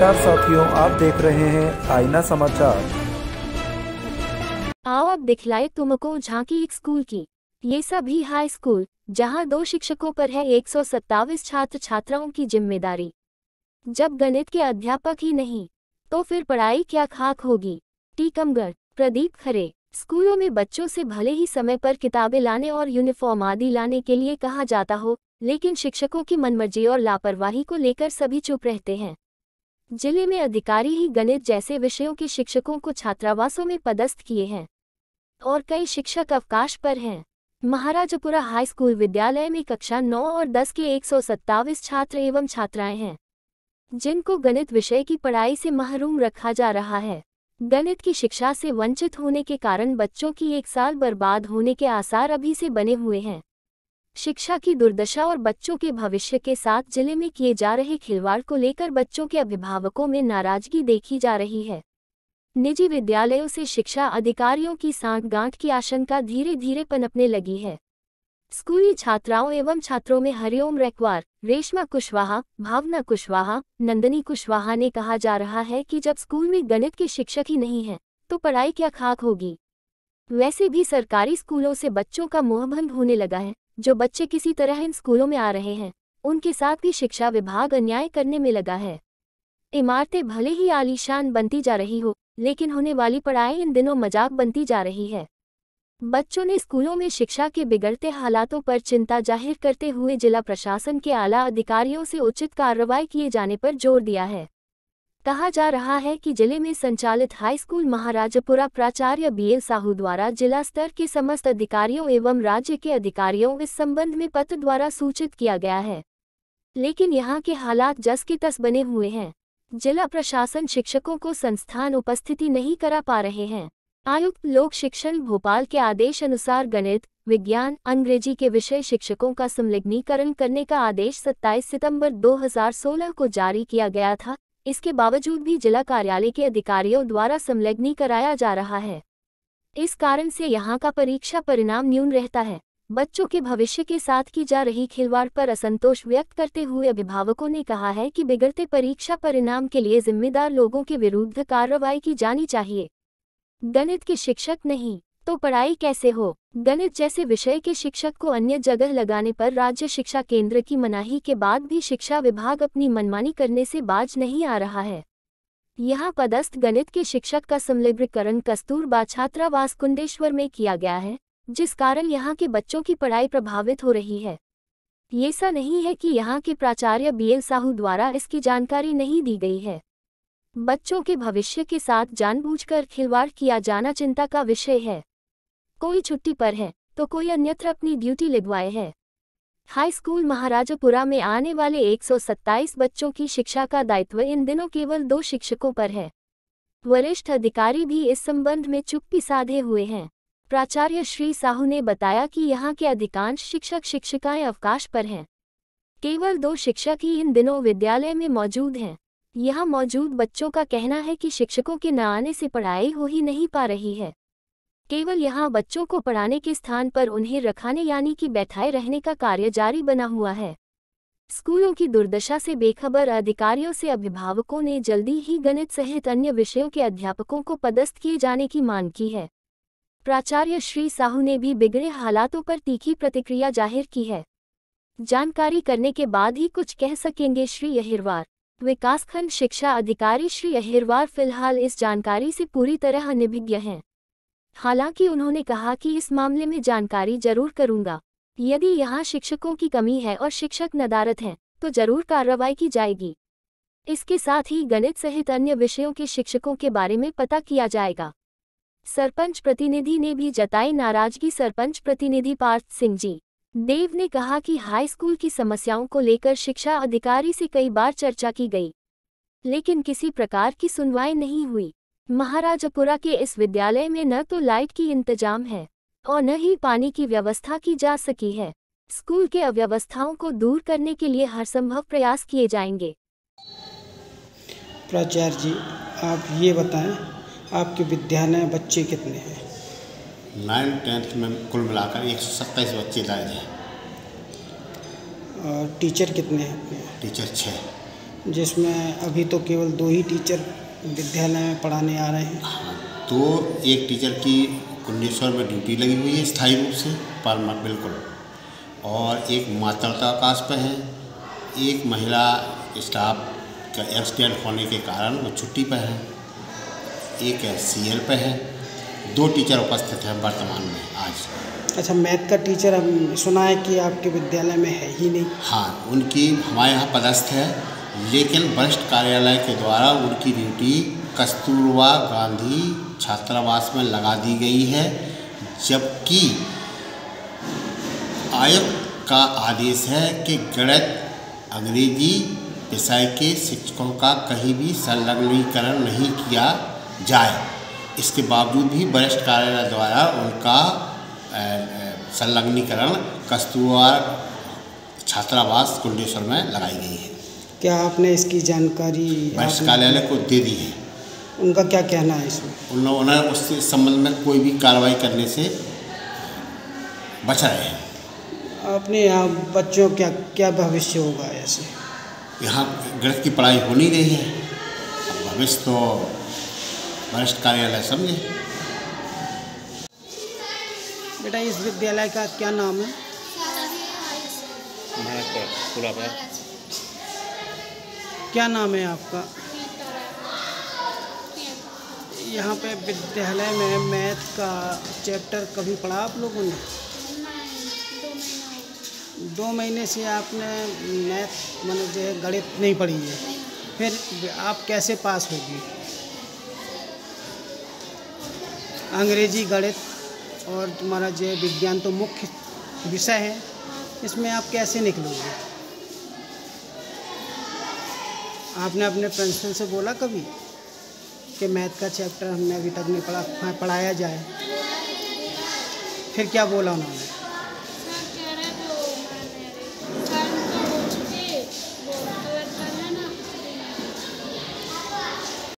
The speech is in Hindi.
नमस्कार साथियों, आप देख रहे हैं आईना समाचार। आओ अब दिखलाए तुमको झांकी एक स्कूल की। ये सभी हाई स्कूल जहां 2 शिक्षकों पर है 127 छात्र छात्राओं की जिम्मेदारी। जब गणित के अध्यापक ही नहीं तो फिर पढ़ाई क्या खाक होगी। टीकमगढ़। प्रदीप खरे। स्कूलों में बच्चों से भले ही समय पर किताबें लाने और यूनिफॉर्म आदि लाने के लिए कहा जाता हो, लेकिन शिक्षकों की मनमर्जी और लापरवाही को लेकर सभी चुप रहते हैं। जिले में अधिकारी ही गणित जैसे विषयों के शिक्षकों को छात्रावासों में पदस्थ किए हैं और कई शिक्षक अवकाश पर हैं। महाराजपुरा हाई स्कूल विद्यालय में कक्षा 9 और 10 के 127 छात्र एवं छात्राएं हैं, जिनको गणित विषय की पढ़ाई से महरूम रखा जा रहा है। गणित की शिक्षा से वंचित होने के कारण बच्चों की 1 साल बर्बाद होने के आसार अभी से बने हुए हैं। शिक्षा की दुर्दशा और बच्चों के भविष्य के साथ जिले में किए जा रहे खिलवाड़ को लेकर बच्चों के अभिभावकों में नाराजगी देखी जा रही है। निजी विद्यालयों से शिक्षा अधिकारियों की सांठगांठ की आशंका धीरे धीरे पनपने लगी है। स्कूली छात्राओं एवं छात्रों में हरिओम रैकवार, रेशमा कुशवाहा, भावना कुशवाहा, नंदनी कुशवाहा ने कहा जा रहा है कि जब स्कूल में गणित के शिक्षक ही नहीं हैं, तो पढ़ाई क्या खाक होगी। वैसे भी सरकारी स्कूलों से बच्चों का मोहभंग होने लगा है। जो बच्चे किसी तरह इन स्कूलों में आ रहे हैं, उनके साथ भी शिक्षा विभाग अन्याय करने में लगा है। इमारतें भले ही आलीशान बनती जा रही हो, लेकिन होने वाली पढ़ाई इन दिनों मजाक बनती जा रही है। बच्चों ने स्कूलों में शिक्षा के बिगड़ते हालातों पर चिंता जाहिर करते हुए जिला प्रशासन के आला अधिकारियों से उचित कार्रवाई किए जाने पर जोर दिया है। कहा जा रहा है कि जिले में संचालित हाई स्कूल महाराजपुरा प्राचार्य बीएल साहू द्वारा जिला स्तर के समस्त अधिकारियों एवं राज्य के अधिकारियों इस संबंध में पत्र द्वारा सूचित किया गया है, लेकिन यहाँ के हालात जस के तस बने हुए हैं। जिला प्रशासन शिक्षकों को संस्थान उपस्थिति नहीं करा पा रहे हैं। आयुक्त लोक शिक्षण भोपाल के आदेश अनुसार गणित, विज्ञान, अंग्रेजी के विषय शिक्षकों का संलग्नीकरण करने का आदेश 27 सितंबर 2016 को जारी किया गया था। इसके बावजूद भी जिला कार्यालय के अधिकारियों द्वारा संलग्नी कराया जा रहा है। इस कारण से यहाँ का परीक्षा परिणाम न्यून रहता है। बच्चों के भविष्य के साथ की जा रही खिलवाड़ पर असंतोष व्यक्त करते हुए अभिभावकों ने कहा है कि बिगड़ते परीक्षा परिणाम के लिए जिम्मेदार लोगों के विरुद्ध कार्रवाई की जानी चाहिए। गणित के शिक्षक नहीं तो पढ़ाई कैसे हो। गणित जैसे विषय के शिक्षक को अन्य जगह लगाने पर राज्य शिक्षा केंद्र की मनाही के बाद भी शिक्षा विभाग अपनी मनमानी करने से बाज नहीं आ रहा है। यहाँ पदस्थ गणित के शिक्षक का संलग्नीकरण कस्तूरबा छात्रावास कुंडेश्वर में किया गया है, जिस कारण यहाँ के बच्चों की पढ़ाई प्रभावित हो रही है। ये ऐसा नहीं है कि यहाँ के प्राचार्य बीएल साहू द्वारा इसकी जानकारी नहीं दी गई है। बच्चों के भविष्य के साथ जानबूझकर खिलवाड़ किया जाना चिंता का विषय है। कोई छुट्टी पर है तो कोई अन्यत्र अपनी ड्यूटी लगवाए है। हाई स्कूल महाराजपुरा में आने वाले 127 बच्चों की शिक्षा का दायित्व इन दिनों केवल 2 शिक्षकों पर है। वरिष्ठ अधिकारी भी इस संबंध में चुप्पी साधे हुए हैं। प्राचार्य श्री साहू ने बताया कि यहाँ के अधिकांश शिक्षक शिक्षिकाएं अवकाश पर हैं। केवल 2 शिक्षक ही इन दिनों विद्यालय में मौजूद हैं। यहाँ मौजूद बच्चों का कहना है कि शिक्षकों के न आने से पढ़ाई हो ही नहीं पा रही है। केवल यहाँ बच्चों को पढ़ाने के स्थान पर उन्हें रखाने यानी कि बैठाए रहने का कार्य जारी बना हुआ है। स्कूलों की दुर्दशा से बेखबर अधिकारियों से अभिभावकों ने जल्दी ही गणित सहित अन्य विषयों के अध्यापकों को पदस्थ किए जाने की मांग की है। प्राचार्य श्री साहू ने भी बिगड़े हालातों पर तीखी प्रतिक्रिया जाहिर की है। जानकारी करने के बाद ही कुछ कह सकेंगे श्री अहिरवार। विकासखंड शिक्षा अधिकारी श्री अहिरवार फिलहाल इस जानकारी से पूरी तरह अनभिज्ञ हैं। हालांकि उन्होंने कहा कि इस मामले में जानकारी जरूर करूंगा। यदि यहाँ शिक्षकों की कमी है और शिक्षक नदारत हैं, तो जरूर कार्रवाई की जाएगी। इसके साथ ही गणित सहित अन्य विषयों के शिक्षकों के बारे में पता किया जाएगा। सरपंच प्रतिनिधि ने भी जताई नाराजगी। सरपंच प्रतिनिधि पार्थ सिंह जी देव ने कहा कि हाई स्कूल की समस्याओं को लेकर शिक्षा अधिकारी से कई बार चर्चा की गई, लेकिन किसी प्रकार की सुनवाई नहीं हुई। महाराजपुरा के इस विद्यालय में न तो लाइट की इंतजाम है और न ही पानी की व्यवस्था की जा सकी है। स्कूल के अव्यवस्थाओं को दूर करने के लिए हर संभव प्रयास किए जाएंगे। प्राचार्य जी, आप ये बताएं, आपके विद्यालय में बच्चे कितने हैं? 9th-10th में कुल मिलाकर 127 बच्चे लाए थे। और टीचर कितने हैं? टीचर 6। जिसमें अभी तो केवल 2 ही टीचर विद्यालय में पढ़ाने आ रहे हैं। हाँ, तो एक टीचर की कुंडेश्वर में ड्यूटी लगी हुई है स्थायी रूप से परमानेंट बिल्कुल, और एक मातृत्वावकाश पे है, एक महिला स्टाफ का एक्सीडेंट होने के कारण वो छुट्टी पे है, एक सीएल पे है, 2 टीचर उपस्थित हैं वर्तमान में आज। अच्छा, मैथ का टीचर हम सुना है कि आपके विद्यालय में है ही नहीं। हाँ, उनकी हमारे यहाँ पदस्थ है, लेकिन वरिष्ठ कार्यालय के द्वारा उनकी ड्यूटी कस्तूरबा गांधी छात्रावास में लगा दी गई है, जबकि आयोग का आदेश है कि गणित अंग्रेजी विषय के शिक्षकों का कहीं भी संलग्नीकरण नहीं किया जाए। इसके बावजूद भी वरिष्ठ कार्यालय द्वारा उनका संलग्नीकरण कस्तूरबा छात्रावास कुंडेश्वर में लगाई गई है। क्या आपने इसकी जानकारी वरिष्ठ कार्यालय को दे दी है? उनका क्या कहना है इसमें? उन लोगों ने उस संबंध में कोई भी कार्रवाई करने से बच रहे हैं। अपने यहाँ बच्चों क्या क्या भविष्य होगा ऐसे? यहाँ गणित की पढ़ाई हो नहीं रही है, अब भविष्य तो वरिष्ठ कार्यालय समझे। बेटा, इस विद्यालय का क्या नाम है? क्या नाम है आपका? यहाँ पे विद्यालय में मैथ का चैप्टर कभी पढ़ा आप लोगों ने? 2 महीने से आपने मैथ मतलब जो है गणित नहीं पढ़ी है, फिर आप कैसे पास होगी? अंग्रेजी, गणित और तुम्हारा जो है विज्ञान तो मुख्य विषय है, इसमें आप कैसे निकलोगे? आपने अपने प्रिंसिपल से बोला कभी कि मैथ का चैप्टर हमने अभी तक नहीं पढ़ाया जाए? फिर क्या बोला उन्होंने?